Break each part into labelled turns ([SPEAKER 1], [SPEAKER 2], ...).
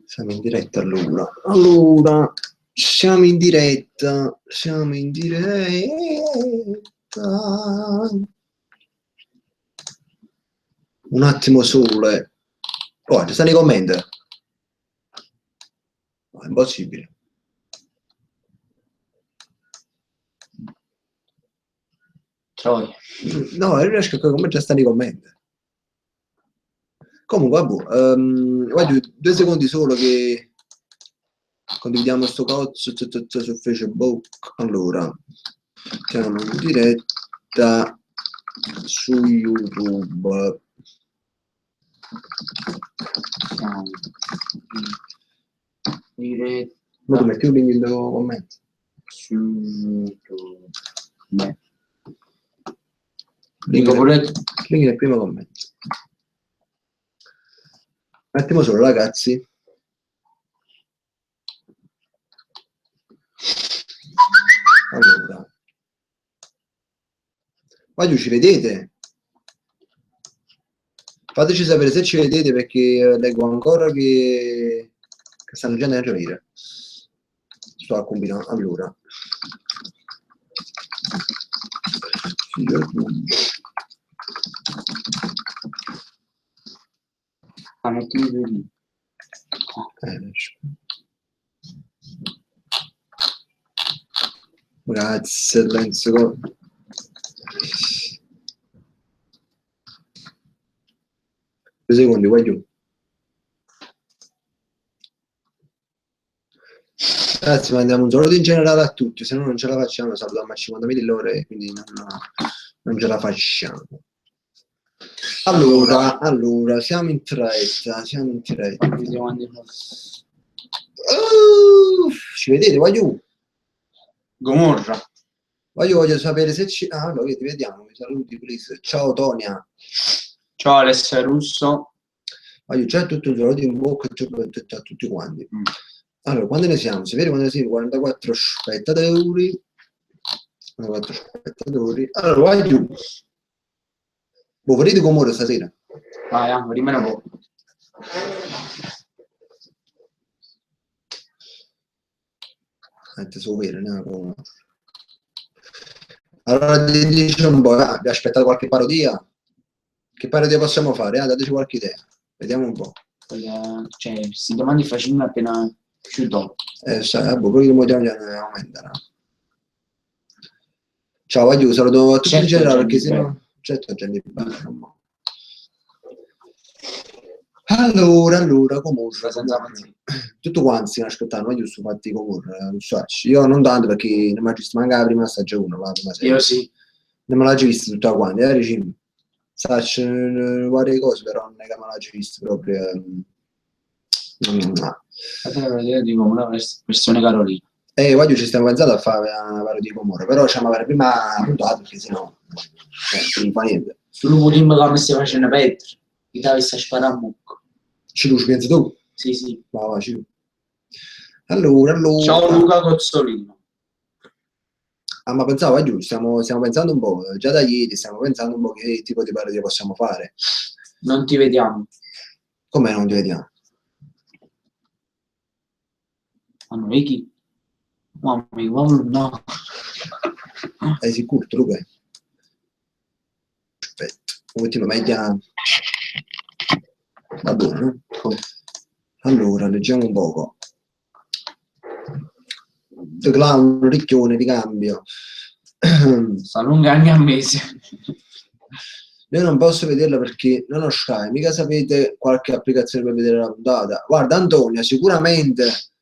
[SPEAKER 1] Siamo in diretta allora. Allora, siamo in diretta. Un attimo sole. Oh, ci stanno i commenti? No, è impossibile.
[SPEAKER 2] Troia.
[SPEAKER 1] No, non riesco a capire come già stanno i commenti. Comunque, vabbè, 2 secondi solo che condividiamo sto cozzo su Facebook. Allora, siamo in diretta su YouTube.
[SPEAKER 2] Siamo in diretta.
[SPEAKER 1] Ma tu metti un link in commenti?
[SPEAKER 2] Su YouTube. Beh.
[SPEAKER 1] Link nel primo commento. Un attimo solo, ragazzi. Allora, ma ci vedete? Fateci sapere se ci vedete, perché leggo ancora che stanno già nella giornata. Sto a combinare. Allora, grazie Lenzo. 2 secondi, voglio. Ragazzi, mandiamo un saluto in generale a tutti, se no non ce la facciamo, salutiamo a 50.000 ore, quindi non ce la facciamo. Allora, siamo in diretta. Ci vedete, voglio?
[SPEAKER 2] Gomorra.
[SPEAKER 1] Voglio sapere se ci... Ah, allora, ti vediamo, mi saluti, please. Ciao Tonia.
[SPEAKER 2] Ciao Alessia Russo.
[SPEAKER 1] Voglio già tutto un saluto in bocca a tutti quanti. Allora, quando ne siamo? Si vede quando ne siamo? 44 spettatori. 44 spettatori. Allora, vai giù. Voi vedete Gomorra stasera?
[SPEAKER 2] Vai, rimane un po'.
[SPEAKER 1] Allora, dici un po', aspettate qualche parodia? Che parodia possiamo fare? Dateci qualche idea. Vediamo un po'.
[SPEAKER 2] Cioè, se domani facciamo appena chiudo.
[SPEAKER 1] Poi che motivo aumentano. Ciao, voglio saluto a tutti in generale, perché sennò... Certo, gente bella. Allora, Gomorra. Tutto quanto stiamo aspettando, giusto fatti Gomorra. Io non tanto, perché non mi ho visto manca la prima stagione.
[SPEAKER 2] Io sì.
[SPEAKER 1] Non me l'ho già vista tutta quanta, regime. Saccio varie cose, però non è che me l'ho già vista proprio.
[SPEAKER 2] Dico una versione Carolina.
[SPEAKER 1] Voglio ci stiamo pensando a fare una parodia di Gomorra, però facciamo la prima puntata, perché sennò non fa niente.
[SPEAKER 2] L'ultimo team che mi stai facendo Petro, ti avessi a sparare a mucco.
[SPEAKER 1] Ci pensi tu?
[SPEAKER 2] Sì.
[SPEAKER 1] Va, ci. Allora.
[SPEAKER 2] Ciao Luca Cozzolino.
[SPEAKER 1] Ma pensavo, giù, stiamo pensando un po', già da ieri stiamo pensando un po' che tipo di parodia possiamo fare.
[SPEAKER 2] Non ti vediamo.
[SPEAKER 1] Come non ti vediamo?
[SPEAKER 2] Ma noi chi? Mamma mia, no.
[SPEAKER 1] Sei sicuro, Luca? Aspetta, un attimo, meglio. Va bene. Allora, leggiamo un poco. The Clown, ricchione di cambio.
[SPEAKER 2] Sta lunga anche a mesi.
[SPEAKER 1] Io non posso vederla perché non ho Sky. Mica sapete qualche applicazione per vedere la puntata? Guarda, Antonio, sicuramente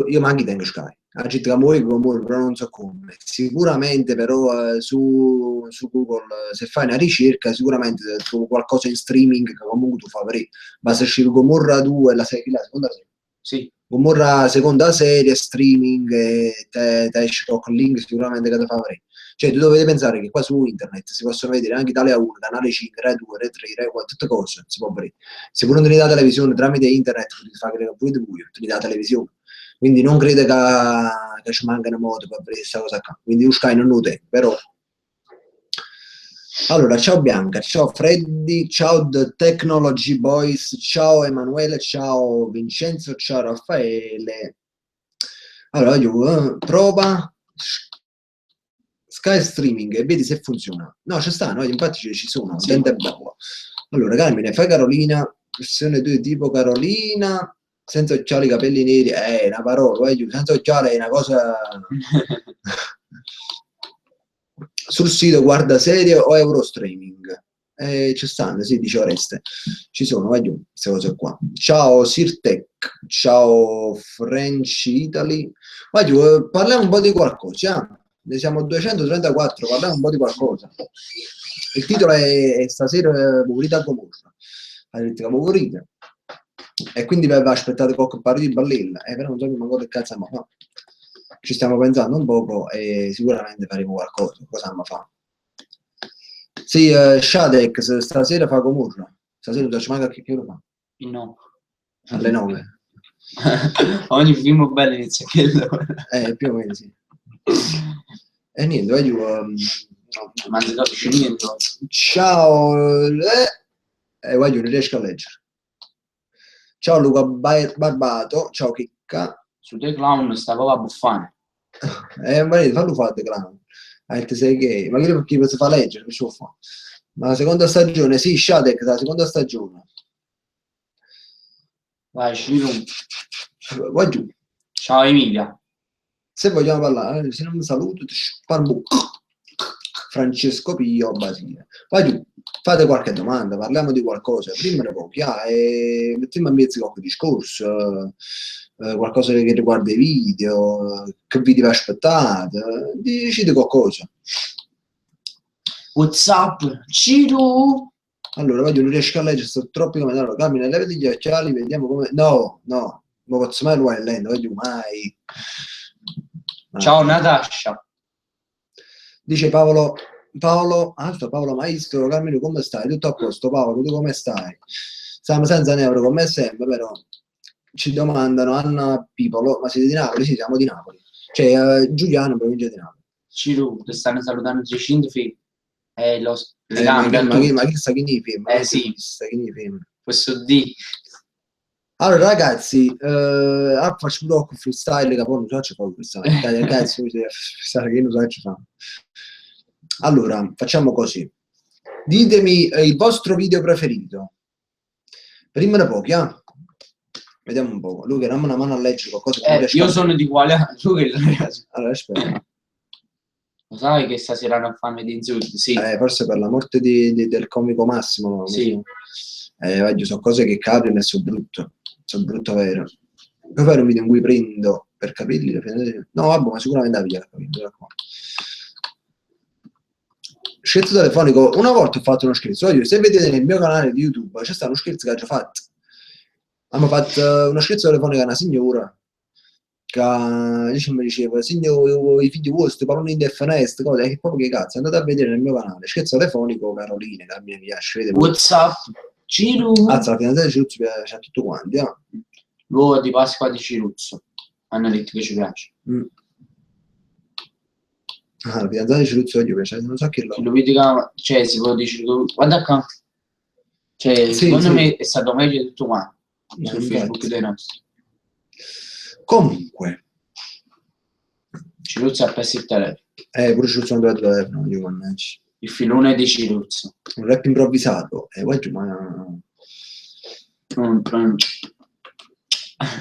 [SPEAKER 1] io manchi tengo Sky. Però non so come. Sicuramente però su Google, se fai una ricerca, sicuramente trovo qualcosa in streaming che comunque tu fai vedere. Basta scrivere Gomorra 2, la seconda serie.
[SPEAKER 2] Sì.
[SPEAKER 1] Gomorra seconda serie, streaming, te esce con il link sicuramente che ti fa vedere. Cioè, tu dovete pensare che qua su internet si possono vedere anche Italia 1, Canale 5, Rai 2, Rai 3, Rai 4, tutte cose, si può vedere. Se voi non tenete la televisione tramite internet, potete fare che pure voi tenete la televisione. Quindi non credo che ci mancano modi per vedere questa cosa qua. Quindi io Sky non lo tengo, però Allora, ciao Bianca, ciao Freddy, ciao The Technology Boys, ciao Emanuele, ciao Vincenzo, ciao Raffaele. Allora, io, prova Sky Streaming e vedi se funziona. No, ci sta, no? Infatti ci sono,
[SPEAKER 2] Sì.
[SPEAKER 1] utente bello. Allora, Carmine, fai Carolina, versione 2 tipo Carolina, senza occhiali, capelli neri, è una parola, senza occhiali è una cosa... Sul sito guarda serie o Eurostreaming. Ci stanno, sì, dice Oreste. Ci sono, vai giù, queste cose qua. Ciao Sirtec, ciao French Italy. Vai giù, parliamo un po' di qualcosa. Ne siamo 234, parliamo un po' di qualcosa. Il titolo è Stasera Poverita a Gomorra. Ha detto che poverita. E quindi aveva aspettato qualche pari di ballella. Però non so manco che cazzo ma no. Ci stiamo pensando un poco e sicuramente faremo qualcosa. Cosa andiamo a fare? Sì, Shadek stasera fa Gomorra. Stasera non so mai che ora fa.
[SPEAKER 2] No.
[SPEAKER 1] Alle 9.
[SPEAKER 2] Ogni film bello inizia a quello.
[SPEAKER 1] Più o meno sì. E niente, vai giù.
[SPEAKER 2] Ma non capisci niente.
[SPEAKER 1] Ciao. Vai giù, non riesco a leggere. Ciao Luca Barbato, ciao Chicca.
[SPEAKER 2] Su The Clown stava a buffare.
[SPEAKER 1] Marito, fallo fare The Clown. Te sei gay. Ma che posso fa leggere? Che ci fa? Ma la seconda stagione, sì, Shadek, la seconda stagione.
[SPEAKER 2] Vai, Ciro.
[SPEAKER 1] Vai giù.
[SPEAKER 2] Ciao Emilia.
[SPEAKER 1] Se vogliamo parlare, se non mi saluto, ti sparo Francesco Pio Basile. Vai giù, fate qualche domanda, parliamo di qualcosa, prima di poco, mettiamo a mezzo qualche discorso, qualcosa che riguarda i video, che video vi aspettate, dicite qualcosa.
[SPEAKER 2] WhatsApp, Ciro.
[SPEAKER 1] Allora, voglio non riesco a leggere, sto troppo come allora, Carmine, levati gli occhiali, vediamo come... No, non posso mai lo vai lendo, voglio mai.
[SPEAKER 2] Ciao Natascia.
[SPEAKER 1] Dice Paolo, Paolo Maestro, Carmine, come stai? Tutto a posto, Paolo, tu come stai? Stiamo senza neuro come sempre, però ci domandano, Anna Pipolo, ma siete di Napoli? Sì, siamo di Napoli. Cioè, Giuliano, provincia di Napoli.
[SPEAKER 2] Ciro, ti stanno salutando Giacinto Film.
[SPEAKER 1] Ma chi sta chi ne film?
[SPEAKER 2] Sì.
[SPEAKER 1] Sta chi ne film?
[SPEAKER 2] Questo D.
[SPEAKER 1] Allora ragazzi, faccio un po' freestyle che poi non so se fa freestyle, ragazzi, freestyle che non so ci fa. Allora, facciamo così. Ditemi il vostro video preferito. Prima da pochi, vediamo un po'. Luca, dammi una mano a leggere qualcosa.
[SPEAKER 2] Io sono di quale Luca.
[SPEAKER 1] Allora, aspetta.
[SPEAKER 2] Lo sai che stasera non fanno di insulti? Sì.
[SPEAKER 1] Forse per la morte del comico Massimo.
[SPEAKER 2] Sì.
[SPEAKER 1] Sono cose che cadono e sono brutto vero. Puoi fare un video in cui prendo per capelli? No, vabbè, ma sicuramente la via. Scherzo telefonico. Una volta ho fatto uno scherzo. Se vedete nel mio canale di YouTube c'è stato uno scherzo che ho già fatto. Abbiamo fatto uno scherzo telefonico a una signora che mi diceva, signor, i figli vostri parlano in DFNS, cose che proprio che cazzo, andate a vedere nel mio canale. Scherzo telefonico, Caroline, che mi piace.
[SPEAKER 2] WhatsApp, Ciro.
[SPEAKER 1] Azza, la fidanzata di Ciruzzo piace a tutti quanti,
[SPEAKER 2] L'uovo di Pasqua di Ciruzzo. Hanno detto che ci piace.
[SPEAKER 1] La fidanzata di Ciruzzo gli piace, non so che
[SPEAKER 2] lo vedi che, cioè, si può dire, guarda qua. Cioè, sì, secondo me è stato meglio tutto quanto. Sul Facebook dei nostri.
[SPEAKER 1] Comunque.
[SPEAKER 2] Ciruzzo ha perso il telefono.
[SPEAKER 1] Pure Ciruzzo non doveva il telefono, io mannaggia.
[SPEAKER 2] Il filone di Ciruzzo.
[SPEAKER 1] Un rap improvvisato. Guarda, ma...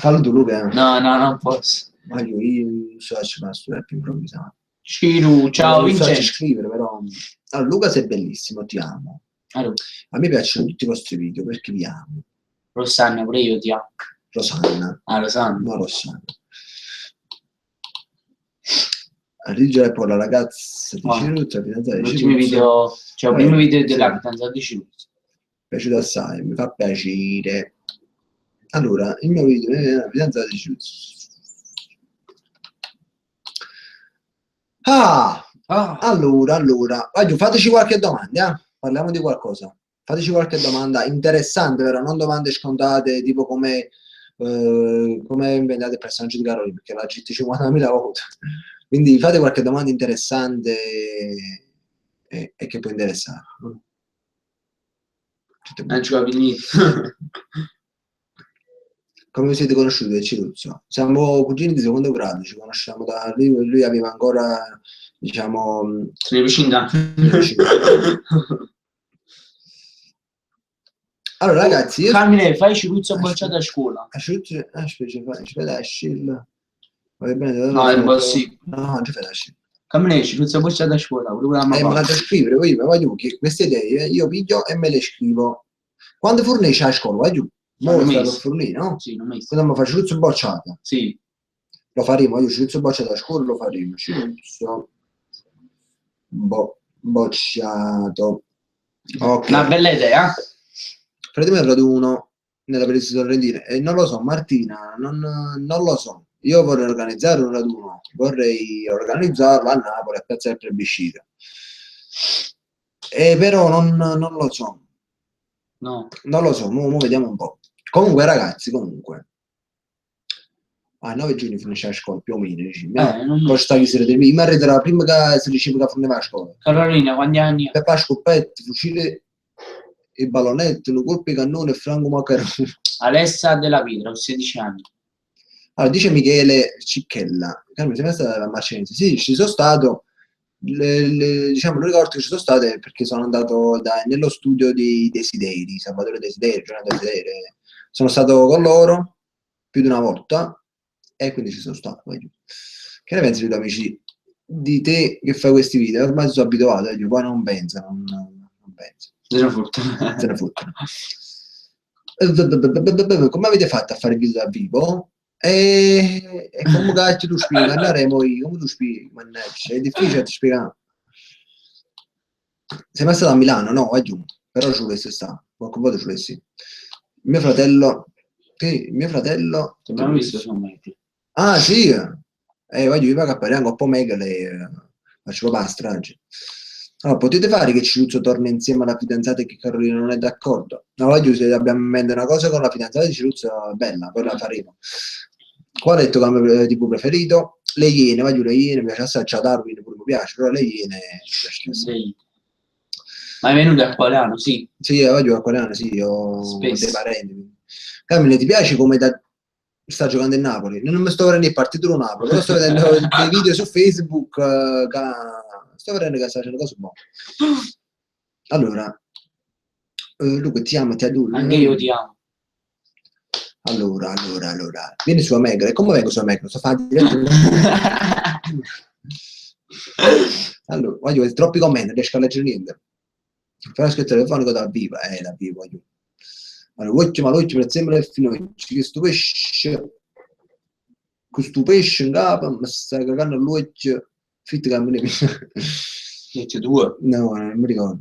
[SPEAKER 1] Fallo tu, Luca.
[SPEAKER 2] No, non posso.
[SPEAKER 1] Ma io non so se faccio un rap improvvisato.
[SPEAKER 2] Ciru, ciao Vincenzo.
[SPEAKER 1] Scrivere, però... Allora, Luca sei bellissimo, ti amo.
[SPEAKER 2] Allora.
[SPEAKER 1] A me piacciono tutti i vostri video perché vi amo.
[SPEAKER 2] Rosanna, pure io ti amo.
[SPEAKER 1] Rosanna.
[SPEAKER 2] Rosanna.
[SPEAKER 1] No, Rosanna. Rigere poi la ragazza di Ciruzzo, fidanzata di
[SPEAKER 2] L'ultimo video, cioè il primo video della fidanzata di Ciruzzo.
[SPEAKER 1] Piaciuto assai, mi fa piacere. Allora, il mio video è la fidanzata di Ciruzzo. Allora, fateci qualche domanda, parliamo di qualcosa. Fateci qualche domanda interessante, però non domande scontate, tipo come inventate il personaggio di Carolina, perché l'ha GT 50.000 volte. Quindi fate qualche domanda interessante e che può interessare.
[SPEAKER 2] Non ci capi niente.
[SPEAKER 1] Come vi siete conosciuti, Ciruzzo? Siamo cugini di secondo grado, ci conosciamo da lui aveva ancora, diciamo...
[SPEAKER 2] Sono vicino.
[SPEAKER 1] Allora ragazzi, io...
[SPEAKER 2] Carmine, fai Ciruzzo bocciato a scuola.
[SPEAKER 1] Aspetta, la scilla. Va bene,
[SPEAKER 2] No, è impossibile.
[SPEAKER 1] No, non ci fai la scilla.
[SPEAKER 2] Carmine, Ciruzzo bocciato a scuola.
[SPEAKER 1] Me la devo scrivere, voglio che queste idee io piglio e me le scrivo. Quando fornisci a scuola, vai giù. Mo sta per fornire, no?
[SPEAKER 2] Sì, non mi
[SPEAKER 1] Quando mi faccio Ciruzzo bocciata.
[SPEAKER 2] Sì.
[SPEAKER 1] Lo faremo, io Ciruzzo bocciato a scuola lo faremo. Ciruzzo bocciato. Ok.
[SPEAKER 2] Una bella idea.
[SPEAKER 1] Faremo il raduno nella penisola torrentine. E non lo so, Martina, non lo so. Io vorrei organizzare un raduno, vorrei organizzarlo a Napoli a Piazza del Plebiscito. Però non lo so.
[SPEAKER 2] No.
[SPEAKER 1] Non lo so, mo vediamo un po'. Comunque ragazzi, a 9 giorni finisce la scuola, più o meno, poi sta chi si rende. Mi arrete la prima che si diceva che finiva la scuola.
[SPEAKER 2] Carolina, quanti anni?
[SPEAKER 1] Peppa scoppette, fucile e ballonetto, un colpo di cannone e Franco Maccarone.
[SPEAKER 2] Alessa della Pietra, ho 16 anni.
[SPEAKER 1] Allora, dice Michele Cicchella, Carmine, sei mai stata a Marcense? Sì, ci sono stato, diciamo, l'unica volta che ci sono stato è perché sono andato nello studio di Desideri, Salvatore Desideri, Giornata Desideri. Sono stato con loro più di una volta e quindi ci sono stato. Che ne pensi, tu amici, di te che fai questi video? Ormai sono abituato, io poi non penso, non penso.
[SPEAKER 2] Zero fortuna.
[SPEAKER 1] Zero fortuna. Come avete fatto a fare il video dal vivo? E come cazzo tu spieghi? Andremo come tu spieghi? Mannaggia, è difficile ti spiegare. Sei mai stato a Milano? No, vai giù. Però ci volessi stare. Qualche volta ci volessi. Mio fratello... Sì, mio fratello...
[SPEAKER 2] Abbiamo visto su Metti.
[SPEAKER 1] Ah, sì! Vai giù, io vado a parlare un po' meglio faccio proprio la strage. Allora, potete fare che Ciruzzo torna insieme alla fidanzata e che Carolina non è d'accordo? No, vai giù, se abbiamo in mente una cosa con la fidanzata di Ciruzzo, bella, poi la faremo. Qual è il tuo cambio tipo preferito? Le Iene, vai giù, le Iene, mi piace assai, Darwin pure mi piace, però le Iene mi piace
[SPEAKER 2] sì. Ma è venuto a Aquariano, sì.
[SPEAKER 1] Sì, vai giù a Aquariano, sì, ho dei parenti. Camille, ti piace come sta giocando in Napoli? Non mi sto vedendo il partito di Napoli, però sto vedendo dei video su Facebook, sto vedendo che sta facendo cose buone. Allora, Luca, ti amo, ti adoro.
[SPEAKER 2] Anche io ti amo.
[SPEAKER 1] Allora, vieni su Amegra. E come vengo su Amegra? Sto facendo diretto. Allora, voglio troppi commenti, non riesco a leggere niente. Fai una scritta telefonico da viva, da viva, voglio. Allora, ma l'occhio per sempre il finocchio, che sto pesce, questo pesce in capo, mi sta cagando l'occhio, fitto che me ne
[SPEAKER 2] C'è due?
[SPEAKER 1] No, non mi ricordo,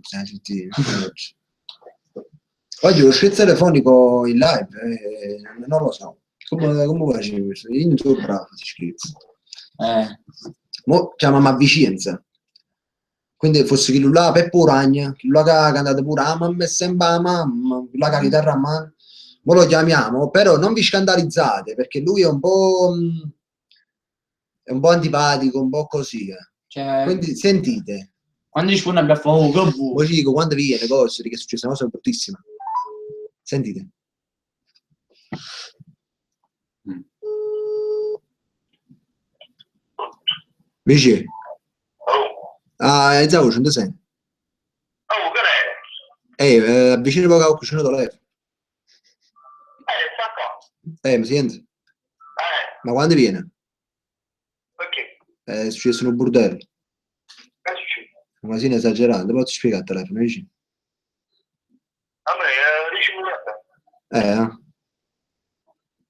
[SPEAKER 1] oggi lo scritto telefonico in live, non lo so. Come facevi questo? Io non sono bravo, ti scherzi. Mo chiamiamo a Vicenza. Quindi fosse chi là Peppo Ragna, chi là che ha cantato pure a mamma e sempre a mamma, chi là che ha chitarra a mano. Mo lo chiamiamo, però non vi scandalizzate, perché lui è un po' antipatico, un po' così.
[SPEAKER 2] Cioè,
[SPEAKER 1] quindi sentite.
[SPEAKER 2] Quando risponde a fuoco,
[SPEAKER 1] poi dico, quando viene, cose, che è successa una cosa bruttissima. Sentite. Invece. Ah, è Zauce, non ti senti?
[SPEAKER 3] Oh, che
[SPEAKER 1] è? Avvicino poco al cuscino da lei.
[SPEAKER 3] Sta qua.
[SPEAKER 1] Mi senti? Ma quando viene?
[SPEAKER 3] Perché?
[SPEAKER 1] È successo un bordello.
[SPEAKER 3] Che è successo?
[SPEAKER 1] Una casina esagerante, posso spiegare al telefono, dici?
[SPEAKER 3] A me, 10 minuti.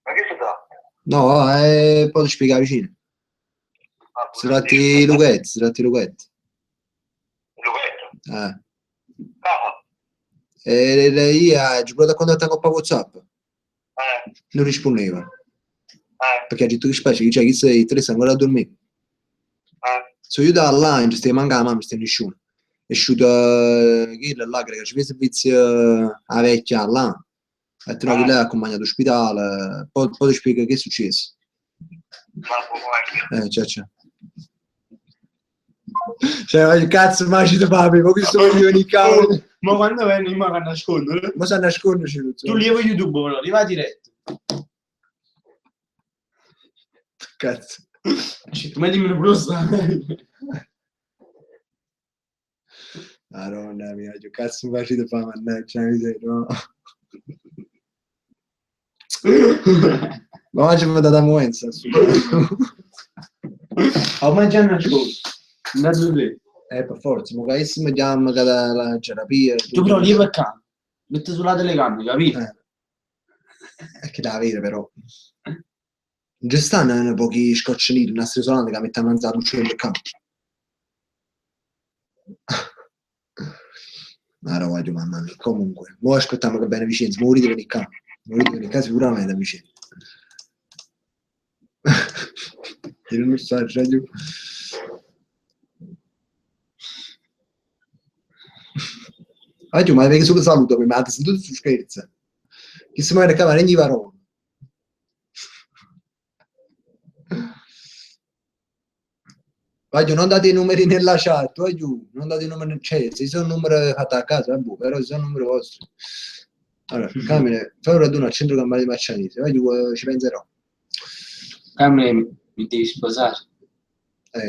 [SPEAKER 3] Ma che si fa?
[SPEAKER 1] No, posso spiegare vicino. Si tratti i Luchetti,
[SPEAKER 3] Lucchetto?
[SPEAKER 1] Io ci provo a contattare con WhatsApp. Non rispondeva. Perché ha detto che specie, cioè, chi sei, tre stanno ancora a dormire. So io da là, stai mancando, mamma, stai nessuno. È uscito chi là, che ci fa servizio a vecchia là. E te che lei ha accompagnato all'ospedale. Poi ti spiego che è successo. Ciao. Cioè, il cazzo, ma ci papi, ma questo voglio venire cavolo.
[SPEAKER 2] Ma quando venni, ma a nascondere?
[SPEAKER 1] Ma sa nasconderci tutto.
[SPEAKER 2] Tu lievo YouTube, però, arriva diretto.
[SPEAKER 1] Cazzo.
[SPEAKER 2] Tu mettimi una brusta.
[SPEAKER 1] Madonna mia, che cazzo faccio di fare, mannaggia, no? Ma oggi mi ha dato moenza.
[SPEAKER 2] Ho mangiato una scuola. Andato lì.
[SPEAKER 1] Per forza, ma che se mettiamo che la terapia...
[SPEAKER 2] Tu però lievo e cane. Metti sulla telecamera, capito?
[SPEAKER 1] È che da avere però. Già stanno pochi scocciolini, una isolante che mettono a luce del campo. Ma voglio, mamma mia. Comunque, ora aspettiamo che bene Vicenza, muori di venire in campo. Muori di venire in casa sicuramente a Vicenza. Io non so, giù. Oggi ma vedi solo saluto, mi mette tutto su scherzo. Che si muore a cavare ogni parola. Voglio, non date i numeri nella chat, voglio, non date i numeri, cioè, se sono numeri fatti a casa, vabbè, però se sono numeri vostri. Allora, Camere, fai un raduno al centro campano di Marcianese, voglio, ci penserò.
[SPEAKER 2] Camere, mi devi sposare.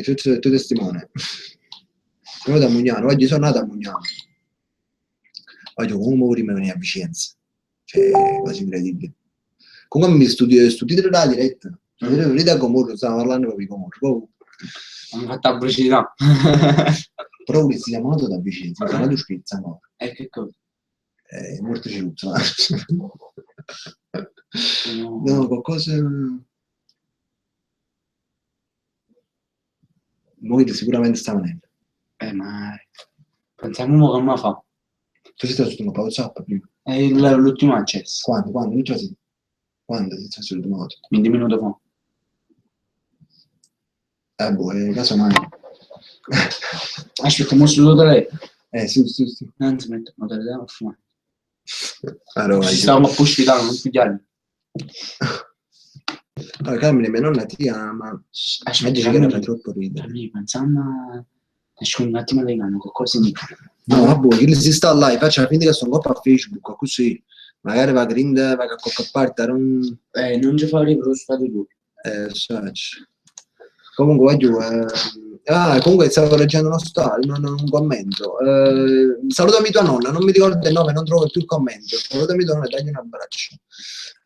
[SPEAKER 1] Tu testimone. Sono da Mugnano, oggi sono nato a Mugnano. Voglio, come prima venire a Vicenza. Cioè, quasi incredibile. Comunque mi studio la diretta. Venite a Comorro, stavo parlando proprio di Comorro.
[SPEAKER 2] Hanno fatto la pubblicità.
[SPEAKER 1] Però si siamo andato da Vicenza, siamo andati a Spizza, no?
[SPEAKER 2] E che cosa?
[SPEAKER 1] Molto ciuzzo. No, qualcosa... Voi sicuramente sta venendo.
[SPEAKER 2] Ma... Pensiamo come fa.
[SPEAKER 1] Tu sei stato su una WhatsApp prima?
[SPEAKER 2] È l'ultimo accesso.
[SPEAKER 1] Quando? Non c'è sì. Quando sei stato sull'ultima volta?
[SPEAKER 2] 20 minuti fa.
[SPEAKER 1] Casomai.
[SPEAKER 2] Aspetta, mo sul telefono.
[SPEAKER 1] Sì.
[SPEAKER 2] Non si mette il telefono a fumare.
[SPEAKER 1] Allora,
[SPEAKER 2] ci stavamo a pubblicità, non pigliare.
[SPEAKER 1] Allora, Carmine, mia nonna ti ama.
[SPEAKER 2] Aspetta,
[SPEAKER 1] dice che era troppo ridere.
[SPEAKER 2] Pensando a... Nascondi un attimo le mani, qualcosa di...
[SPEAKER 1] No, vabbè, che si sta là, faccia finta che sono qua a Facebook, così. Magari va a va a qualche parte, non...
[SPEAKER 2] non ci fa però stato tu.
[SPEAKER 1] Comunque, comunque stavo leggendo uno story, un commento. Salutami tua nonna, non mi ricordo il nome, non trovo più il commento. Salutami tua nonna e dagli un abbraccio.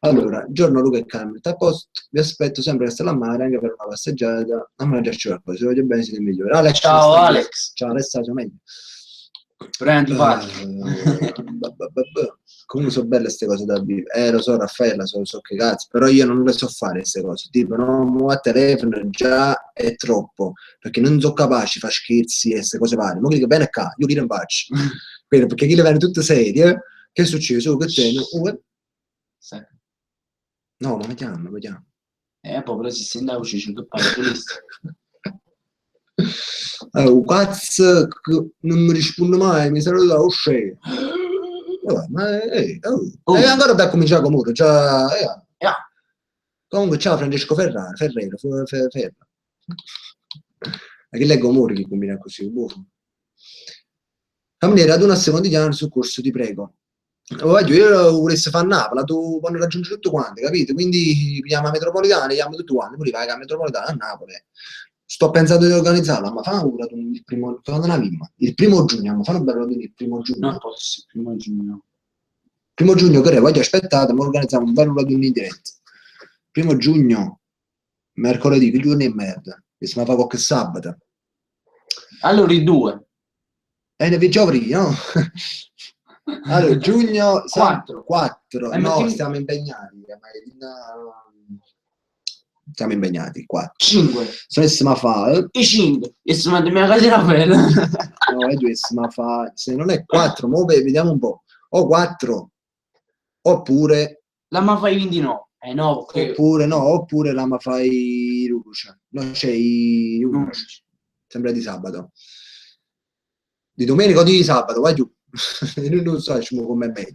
[SPEAKER 1] Allora, giorno Luca e Carmen, a posto, vi aspetto sempre a Stella Mare anche per una passeggiata, a mangiarci qualcosa, se voglio bene siete migliori. Alex,
[SPEAKER 2] ciao Alex.
[SPEAKER 1] Ciao Alex, ciao meglio.
[SPEAKER 2] Prendi
[SPEAKER 1] Comunque sono belle queste cose da vivere. Lo so Raffaella, so che cazzo, però io non le so fare queste cose. Tipo, no, a telefono già è troppo, perché non sono capace di fare scherzi e queste cose varie. Ma dico bene qua, io li non faccio. Perché chi le viene tutte serie, che succede? Solo che te, no, ma vediamo.
[SPEAKER 2] Proprio si sente la voce, che parla questo.
[SPEAKER 1] Cazzo, non mi risponde mai, mi saluta lo scemo. Ma ancora da cominciare con Muro, già. Comunque ciao Francesco Ferrero. Ma che leggo Muro che combina così, buono. Camminare ad una seconda di anno sul corso, ti prego. Io volessi fare a Napoli, tu quando raggiungi tutto quanto, capito? Quindi chiama metropolitana, chiama tutto quanto, poi vai a metropolitana a Napoli. Sto pensando di organizzarla, ma fa una il primo, il 1° giugno, ma fanno bello il 1° giugno.
[SPEAKER 2] Non posso, 1° giugno.
[SPEAKER 1] 1° giugno, che voglio aspettate, ma organizziamo un bello raduno in diretta. 1° giugno, mercoledì, che giorno è merda, che si fa qualche sabato.
[SPEAKER 2] Allora i 2.
[SPEAKER 1] Ne viaggiamo prima, no? Allora, giugno 4. No, stiamo impegnati. Siamo impegnati, 4.
[SPEAKER 2] 5.
[SPEAKER 1] Se ma fa...
[SPEAKER 2] I 5. E se manda mia casa la bella.
[SPEAKER 1] No, ma fa... Se non è 4, mo vediamo un po'. O 4, oppure...
[SPEAKER 2] La ma fai 29. No, perché...
[SPEAKER 1] Oppure la ma fai Rucia. No, c'è i Rucia. Sembra di sabato. Di domenica o di sabato, vai giù. Non so, come è meglio.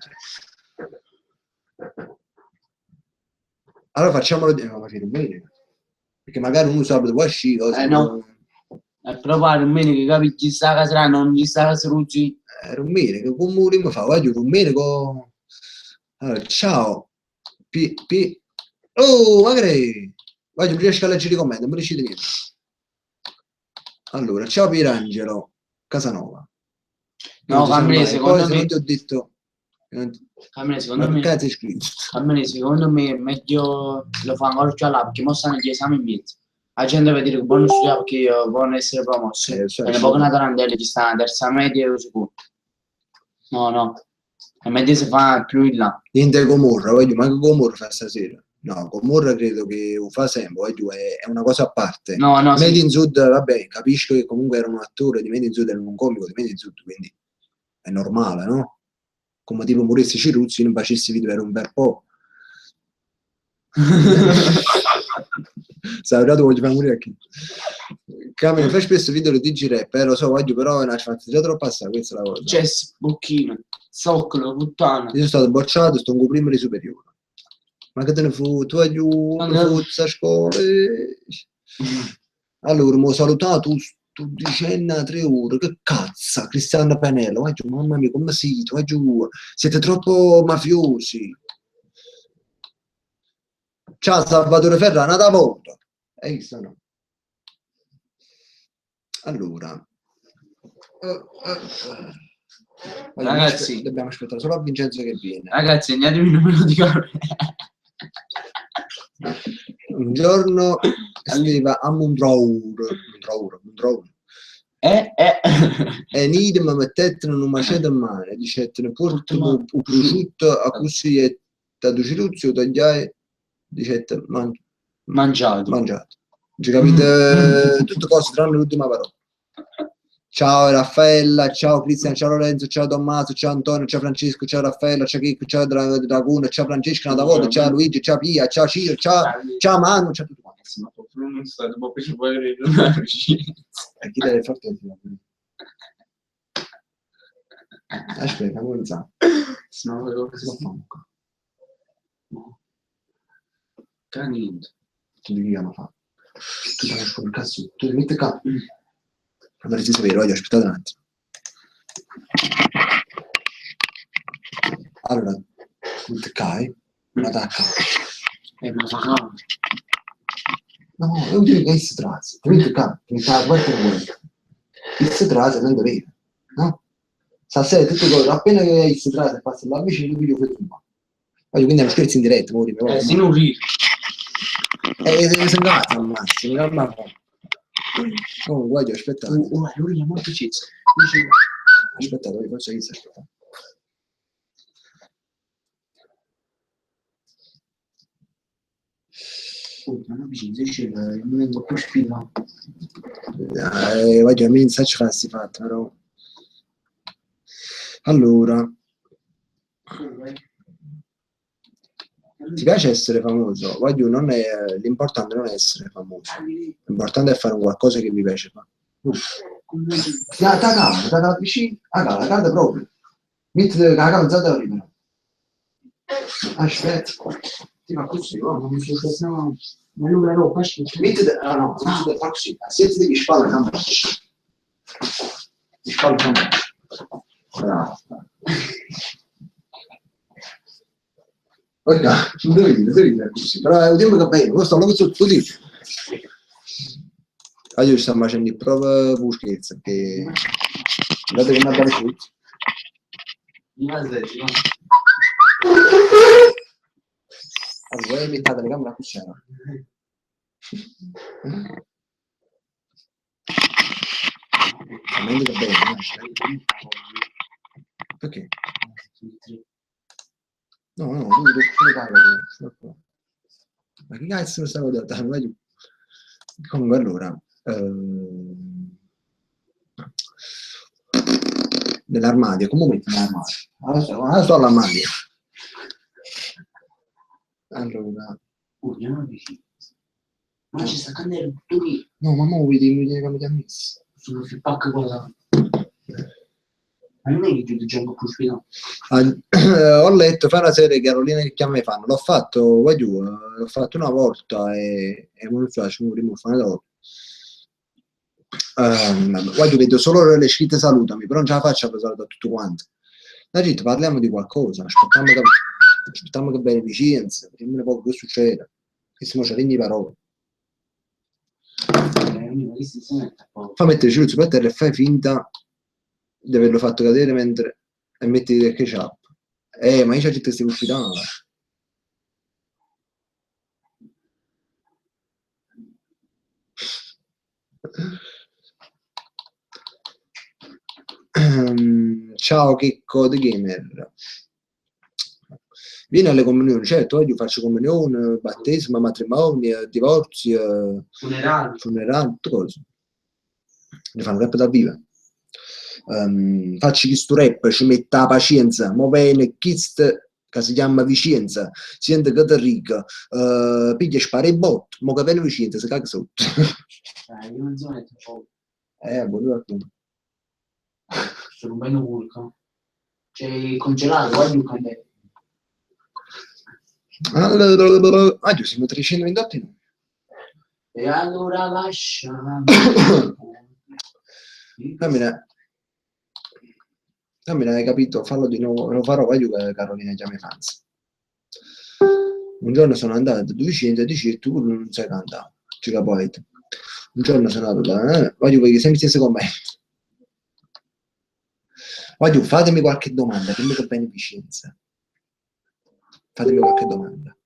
[SPEAKER 1] Allora facciamolo bene, perché magari uno sabato può uscire.
[SPEAKER 2] No. Però pare un meno che capisci sta casa non gli sta sruzzi.
[SPEAKER 1] Era un meno che come vorremmo fa, voglio un meno con... Allora, ciao. Oh, magari. Voglio non riesco a leggere i commenti, non mi riuscite niente. Allora, ciao Pierangelo Casanova.
[SPEAKER 2] No, Camille, secondo me...
[SPEAKER 1] Non ti ho detto...
[SPEAKER 2] Camille, secondo me...
[SPEAKER 1] Cazzo è scritto?
[SPEAKER 2] Camille, secondo me è meglio lo fa ancora già là, perché mo stanno gli esami in mezzo. La gente va a dire che buono studiare perché buono essere promossi. E ne poco una tarantelli ci sta una terza media e sicuro. No. La media si fa più in là.
[SPEAKER 1] Niente Gomorra, voglio, ma che Gomorra fa stasera? No, Gomorra credo che lo fa sempre, voglio, è una cosa a parte.
[SPEAKER 2] No,
[SPEAKER 1] Made in Sud, vabbè, capisco che comunque era un attore di Made in Sud, era un comico di Made in Sud, quindi è normale, no? Come tipo Maurizio Ciruzzi, non facessi video per un bel po'. Saluto, voglio far morire qui. Camino, fai spesso video di TG-Rap, lo so, voglio, però ci fate già troppo passare, questa è la cosa.
[SPEAKER 2] Jess, Bocchino, Zoccolo, puttana.
[SPEAKER 1] Io sono stato bocciato, sto in prima di superiore. Ma che te ne fu? Tu hai giù, a scuola. Allora, mi ho salutato, sto dicendo a 3 ore, che cazzo, Cristiano Panello, giù, mamma mia, come siete, giù, siete troppo mafiosi. Ciao Salvatore Ferrara, una volta. E visto no? Allora.
[SPEAKER 2] Ragazzi,
[SPEAKER 1] dobbiamo aspettare solo a Vincenzo che viene.
[SPEAKER 2] Ragazzi, segnatemi il numero di Carlo.
[SPEAKER 1] Un giorno scriva a Mondraur. E nidi mi mettettero in un maceto in mano, dicettero portami un prosciutto a così e da Duciluzio tagliai, dicette mangiato. Ci capite tutte cose tranne l'ultima parola. Ciao Raffaella, ciao Cristian, ciao Lorenzo, ciao Tommaso, ciao Antonio, ciao Francesco, ciao Raffaella, ciao Chicco, ciao Draguno, ciao Francesco, Natavoto, ciao Luigi, ciao Pia, ciao Ciro, ciao Manu, ciao tutti quanti. E chi deve forte? Aspetta, come sa?
[SPEAKER 2] Canino.
[SPEAKER 1] Ti dobbiamo fare. Tu stai fuori il cazzo, tu metti qua. Allora ti sapere, voglio aspettate un attimo. Allora, metti qua, una tacca. No, io dico che è strazio. Ti metti qua, mi fa la quarta vuoi. Il strazio non deve, no? Stasera tutte cose, appena che hai il strazio passa là vicino, il video fermo. Quindi è uno scherzo in diretta,
[SPEAKER 2] sì, non ridi.
[SPEAKER 1] Sono andato al massimo, ma oh, voglio aspettare.
[SPEAKER 2] Lui è molto cizzo.
[SPEAKER 1] Aspettate, forse che si aspetta.
[SPEAKER 2] Non mi vengo più spino.
[SPEAKER 1] Voglio a me non ci farsi fatto, però. Allora. Ti piace essere famoso? Voglio, non è, l'importante non è essere famoso, l'importante è fare un qualcosa che mi piace fare. La cala vicino, la cala proprio. Metti la calzata libera. Aspetta, ti fa così, non mi succede, no, ma non lo faccio. Metti, no, fa così, siediti di spalle, non di spalle, non bravo. Guarda, non devi dire così, però è un tempo che bene, questo lo so tutti. Io sto facendo il prova buschezza, che guardate che mi ha dato tutto. Allora, hai mettato le camere a cucina. Meglio che bene, perché? No, lui deve fare. Ma che cazzo lo stavo dando? Comunque allora, nell'armadio, come metti nell'armadio? Allora sto all'armadio. Allora,
[SPEAKER 2] ma ci sta candela qui.
[SPEAKER 1] No, ma mo vedi che mi ha messo.
[SPEAKER 2] Sono più pacca quella. Non è che ti gioco più spino.
[SPEAKER 1] Ho letto, fai una serie Carolina che chiama e fanno. L'ho fatto, vai giù, l'ho fatto una volta e non mi piace, mi fare dopo. Guarda, vedo solo le scritte salutami, però non ce la faccio a salutare tutto quanto. La gente, parliamo di qualcosa, aspettiamo che beneficenza, vediamo un po' che succede. Che siamo c'è parole. Fa mettere Ciluzzo per terra e fai finta di averlo fatto cadere mentre e metti del ketchup. Ma io c'è gente che stai uscitando. Ciao Checco The Gamer. Vieni alle comunioni, certo, oggi faccio comunione, battesimo, matrimonio, divorzio, funerali, tutte cose. Ne fanno rap da viva. Faccio questo rap, ci metta la pazienza, mo bene, chist che si chiama Vicenza, sente che ti riga, piglia spara i bot, mo che viene Vicenza, si caga sotto.
[SPEAKER 2] Io non so mettere
[SPEAKER 1] buono.
[SPEAKER 2] Sono un bello vulcano. C'è congelato, guardi un candele.
[SPEAKER 1] Allora, oggi siamo 328.
[SPEAKER 2] E allora lascia.
[SPEAKER 1] Cammina, hai capito? Fallo di nuovo, lo farò voglio che Carolina chiami Franz. Un giorno sono andato, tu vicino e dici tu non sai cantare, ci capoete. Un giorno sono andato da, voglio che sempre stesse con me. Voglio, fatemi qualche domanda, dimmi che beneficenza. Fatemi qualche domanda.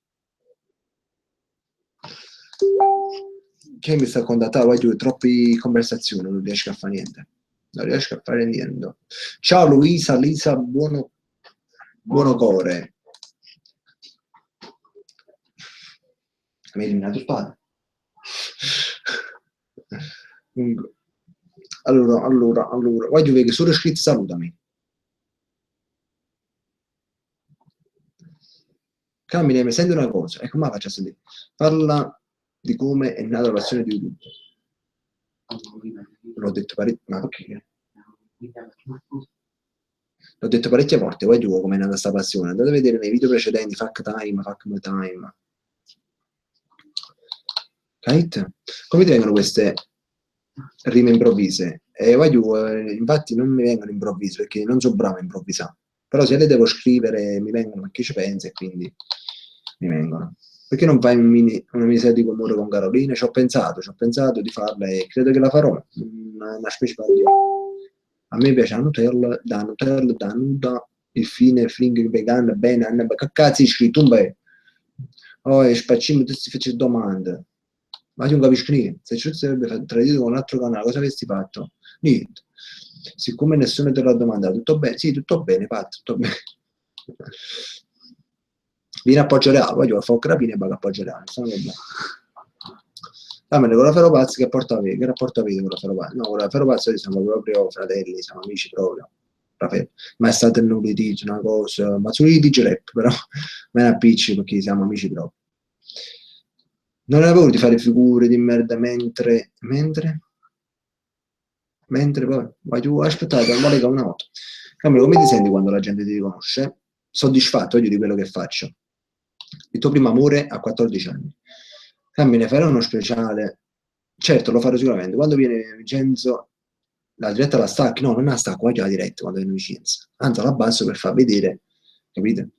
[SPEAKER 1] Che mi sta contattando? Voglio troppe conversazioni, non riesco a fare niente. Non riesco a fare niente. Ciao Luisa, Lisa, buono core. Mi hai eliminato il padre. Allora, voglio vedere che sono scritto salutami. Cammina, mi senti una cosa, e come la faccio a sentire? Parla di come è nata la passione di YouTube. L'ho detto parecchie, ma perché? L'ho detto parecchie volte, poi giù come è nata questa passione. Andate a vedere nei video precedenti, fuck time, fuck my time. Kite? Come ti vengono queste rime improvvise? Infatti non mi vengono improvvise perché non sono bravo a improvvisare. Però se le devo scrivere mi vengono perché ci penso e quindi mi vengono. Perché non fai una miniserie di Comune con Carolina? Ci ho pensato di farla e credo che la farò. Una specie di... A me piace la Nutella, da nuda, il fine, fling, vegano, bene, che cazzo hai scritto un bel? Oh, e spacciamo tutte queste domande. Ma io non capisco niente. Se ci sarebbe tradito con un altro canale, cosa avresti fatto? Niente. Siccome nessuno te l'ha domandato, tutto bene? Sì, tutto bene, Pat, tutto bene. Vieni a Poggio Reale, voglio fare crapine e vado a Poggio Reale. Dammi con la Ferro Pazzi che porta via, che rapporto avete con la Ferro Pazzi? No, con la Ferro Pazzi siamo proprio fratelli, siamo amici proprio. Ma è stato un litigio, una cosa, ma su litigio rap, però me ne appicci perché siamo amici proprio. Non avevo di fare figure di merda mentre poi voglio aspettate, non vale una volta. Camilo, come ti senti quando la gente ti riconosce? Soddisfatto io di quello che faccio. Il tuo primo amore a 14 anni. Ne farò uno speciale. Certo, lo farò sicuramente. Quando viene Vincenzo, la diretta la stacchi? No, non la stacco, voglio la diretta quando viene Vincenzo. Anzi, la abbasso per far vedere, capite?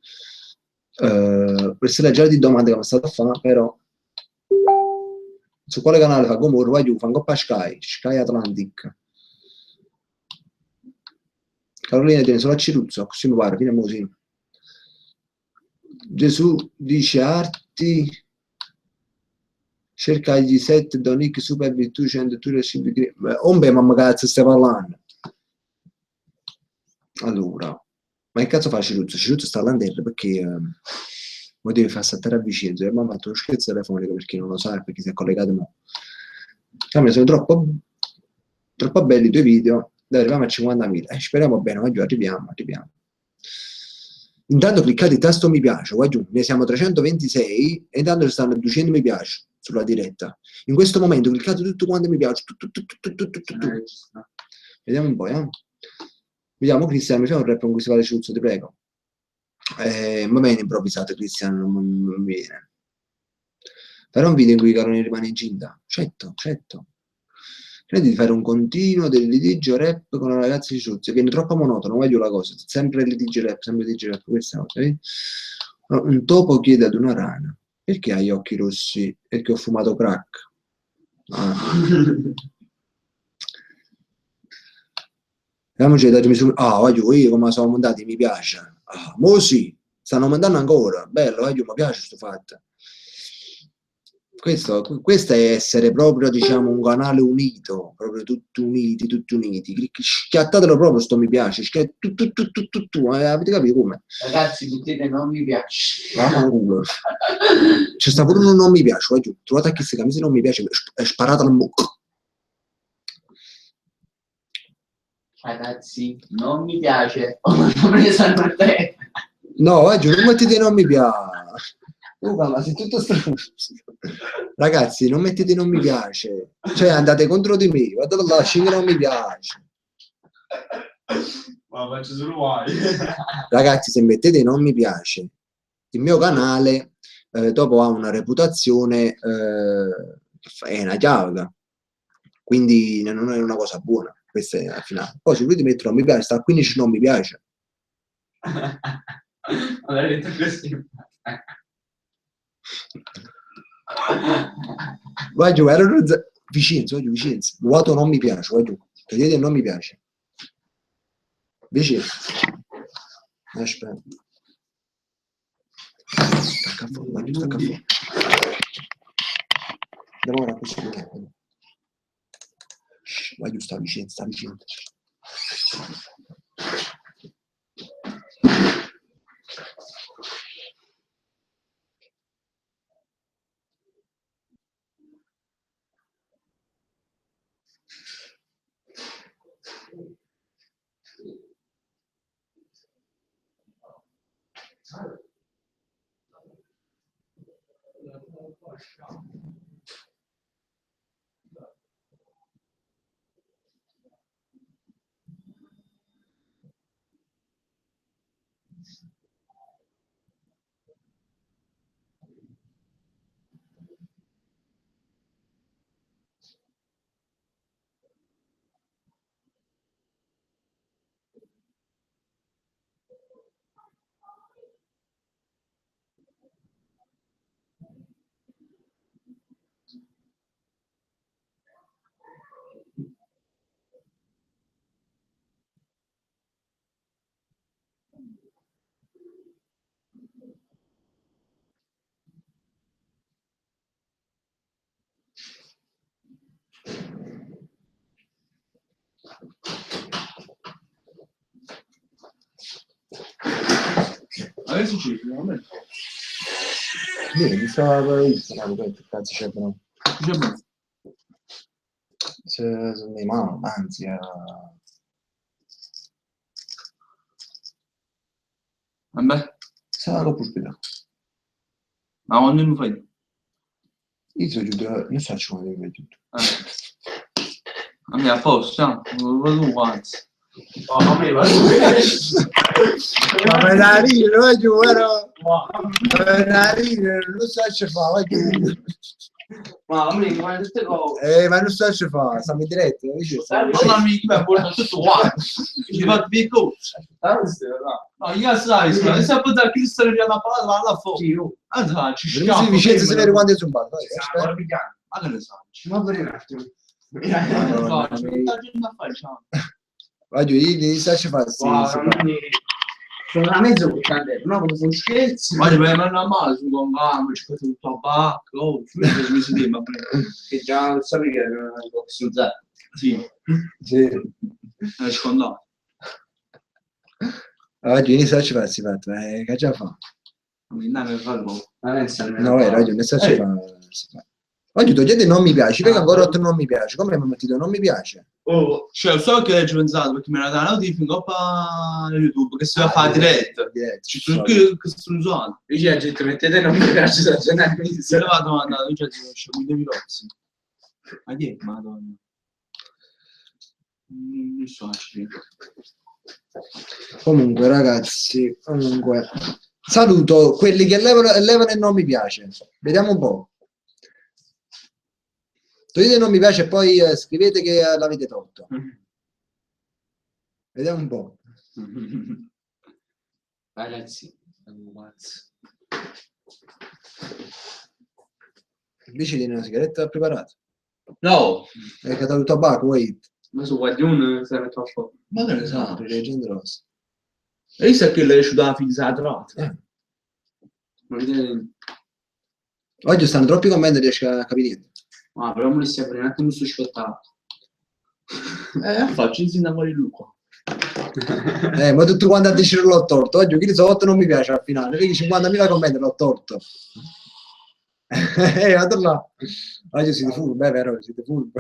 [SPEAKER 1] Questa è già di domande che mi è stata a fare, però su quale canale fa Gomorro? Voglio fare un coppa Sky Atlantic. Carolina tiene solo a Ciruzzo, così mi pare, fino a così. Gesù dice arti, cercagli 7 Donic super virtù 100 ombe mamma cazzo stai parlando. Allora, ma che cazzo fa Ciruzzo? Ciruzzo sta all'anterra perché mo devi far saltare a Vicenza. Mi ha fatto uno scherzo telefonico perché non lo sa, perché si è collegato mo. Sono troppo belli i tuoi video, dai, arriviamo a 50.000. Speriamo bene, oggi arriviamo. Intanto cliccate il tasto mi piace, qua giù, ne siamo 326 e intanto ci stanno 200 mi piace sulla diretta. In questo momento cliccate tutto quanto mi piace. Vediamo un po', Vediamo Cristiano, mi fai un rap con cui si fa Ciruzzo, ti prego. Ma bene improvvisato Cristiano, non viene. Però un video in cui Carolina rimane incinta. Certo. Credi di fare un continuo del litigio rap con una ragazza di Suzio, viene troppo monotono, voglio la cosa, sempre litigio rap, questa cosa, un topo chiede ad una rana, perché hai gli occhi rossi? Perché ho fumato crack. Ah. Voglio io come sono mandati, mi piace. Ah, mo sì, stanno mandando ancora, bello, mi piace questo fatto. Questo è essere proprio, diciamo, un canale unito, proprio tutti uniti. Schiattatelo proprio sto mi piace, avete capito come?
[SPEAKER 2] Ragazzi, mettete non mi piace.
[SPEAKER 1] Culo. C'è sta pure un non mi piace, voglio, trovate a chi si camisa non mi piace, è sparata al mucco.
[SPEAKER 2] Ragazzi, non mi piace. Ho preso a te.
[SPEAKER 1] No, voglio, non mettete non mi piace. Ma sei tutto strano. Ragazzi, non mettete non mi piace, cioè andate contro di me, guardate là, scegli non mi piace.
[SPEAKER 2] Ma faccio solo guai.
[SPEAKER 1] Ragazzi, se mettete non mi piace, il mio canale dopo ha una reputazione, è una chiave, quindi non è una cosa buona, questa è la finale. Poi se volete mettere non mi piace, sta a 15 non mi piace.
[SPEAKER 2] Allora, detto così.
[SPEAKER 1] Vai giù, ero Vicenza, vuoto non mi piace, vai giù, vedete non mi piace. Vicenza. Aspetta. Stacca fuori, vai giù, stacca fuori. Andiamo ora a questo punto. Vai giù, sta Vicenza.
[SPEAKER 2] Adesso ci vediamo.
[SPEAKER 1] Mi stava che cazzo c'è però. Sono le mani, anzi.
[SPEAKER 2] Vabbè.
[SPEAKER 1] Sarà puspita.
[SPEAKER 2] Ma quando mi fai?
[SPEAKER 1] Io sono giù, non so come devo tutto.
[SPEAKER 2] A me a posto, non lo vedo quanto.
[SPEAKER 1] Ma me la ride, vai giù, vero? Me la ride, non so se fa, vai giù.
[SPEAKER 2] Ma a me come tutte cose.
[SPEAKER 1] Ma non so se fa, stiamo in diretta,
[SPEAKER 2] Mamma mia, mi porta tutto quanto. Ci fa due cose. No, io sai, se a poter Cristo ne abbiamo parlato, ma alla fuori. Allora, ci scappa.
[SPEAKER 1] Vicenza si vede quando è sul bar, vai.
[SPEAKER 2] Ma che ne sai?
[SPEAKER 1] Ma per un attimo.
[SPEAKER 2] Vai
[SPEAKER 1] giù, gli sta ci fa,
[SPEAKER 2] sono una mezz'ora, no, come sono scherzi. Ma per me non male, su con gambe, ci faccio tutto a bacco, che già sapevi che era una cosa. Sì. È scontato.
[SPEAKER 1] Oggi inizia a ci fa, si fa, che già fa? No, ragione, ne sta ci fa, si fa. Oggi togliete non mi piace, perché ancora 8 non mi piace, come mi mettete non mi piace?
[SPEAKER 2] Oh, cioè, so che ci ho pensato perché mi era data la notifica a YouTube che si va a fare diretta. Ci sono che sono usando. Io ci ho mettete non mi piace, se ne vado a mandare, io ci ho guidato i rozzi. Ma chi è? Madonna. Non so,
[SPEAKER 1] comunque ragazzi, saluto quelli che levano e non mi piace. Vediamo un po'. Togliete non mi piace e poi scrivete che l'avete tolto. Vediamo un po'.
[SPEAKER 2] Ragazzi.
[SPEAKER 1] Invece tieni una sigaretta preparata.
[SPEAKER 4] No.
[SPEAKER 1] Hai catato il tabacco, wait.
[SPEAKER 2] Ma su guaglione sarebbe troppo.
[SPEAKER 4] Ma che ne sa?
[SPEAKER 1] Leggendo rosa.
[SPEAKER 4] E visto che lei ci dà fizzata?
[SPEAKER 1] Oggi stanno troppi commenti, riesco a capire niente.
[SPEAKER 2] Ma però mi stai prendendo un attimo su spettacolo.
[SPEAKER 4] Faccio il sindaco di Luca.
[SPEAKER 1] Ma tutto quanto a decidere l'ho torto. Oggi chi so 8 non mi piace al finale. Vedi 50.000 commenti l'ho torto. Guarda là. Oggi siete furbi, è vero, siete furbi.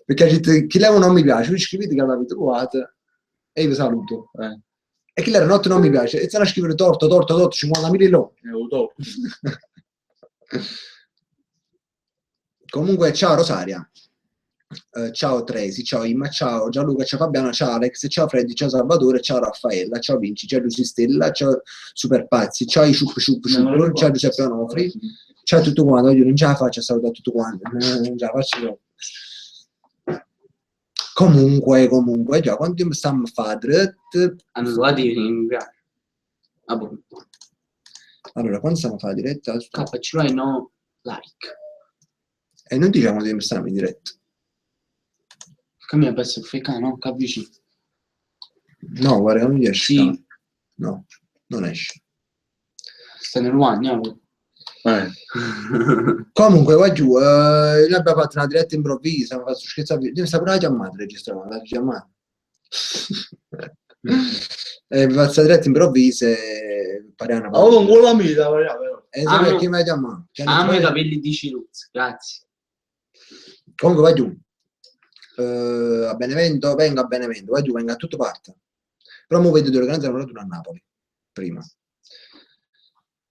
[SPEAKER 1] Perché chi leva non mi piace, voi scrivete che l'avete trovato e io vi saluto. E chi leva notte non mi piace, e se la scrivere torto, 50.000 lo. Comunque ciao Rosaria. Ciao Tracy, ciao Imma, ciao Gianluca, ciao Fabiano, ciao Alex, ciao Freddy, ciao Salvatore, ciao Raffaella, ciao Vinci, ciao Lucy Stella, ciao Super Pazzi, ciao i ciao Giuseppe Onofri, ciao a tutto quanto. Io non ce la faccio a salutare tutto quanto, non ce la faccio. Comunque, già quanto tempo stiamo a fare?
[SPEAKER 2] Allora,
[SPEAKER 1] quando stiamo a fare la diretta?
[SPEAKER 2] Ce l'hai no like.
[SPEAKER 1] E non diciamo che stiamo in diretta.
[SPEAKER 2] Che mi ha perso il FK, no? Capisci?
[SPEAKER 1] No, guarda, non riesce.
[SPEAKER 2] Sì.
[SPEAKER 1] No, non esce.
[SPEAKER 2] Sta nel one,
[SPEAKER 1] Comunque, va giù, noi abbiamo fatto una diretta improvvisa, abbiamo fatto scherzare, io stavo pure la chiamata, registravamo la chiamata. Abbiamo fatto una diretta improvvisa e pariamo.
[SPEAKER 4] Non vuole la mia,
[SPEAKER 1] chi mi ha chiamato?
[SPEAKER 2] Amo i capelli di Ciruz, grazie.
[SPEAKER 1] Comunque, va giù. A Benevento, venga a Benevento, va giù, venga a tutto parte. Però mo vedo di organizzare una a Napoli, prima.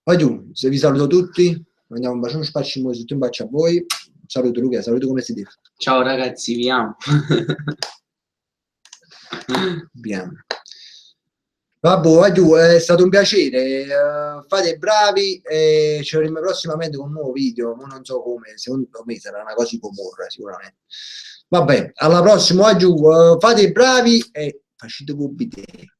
[SPEAKER 1] Va giù, se vi saluto tutti, andiamo un bacione spacciamo tutti, un bacio a voi. Saluto Luca, saluto come si dice.
[SPEAKER 2] Ciao ragazzi, vi amo.
[SPEAKER 1] Bien. Vabbè, va giù, è stato un piacere, fate bravi e ci vedremo prossimamente con un nuovo video, ma non so come, secondo me sarà una cosa tipo morra sicuramente. Vabbè, alla prossima, va giù, fate bravi e facete buon bidet.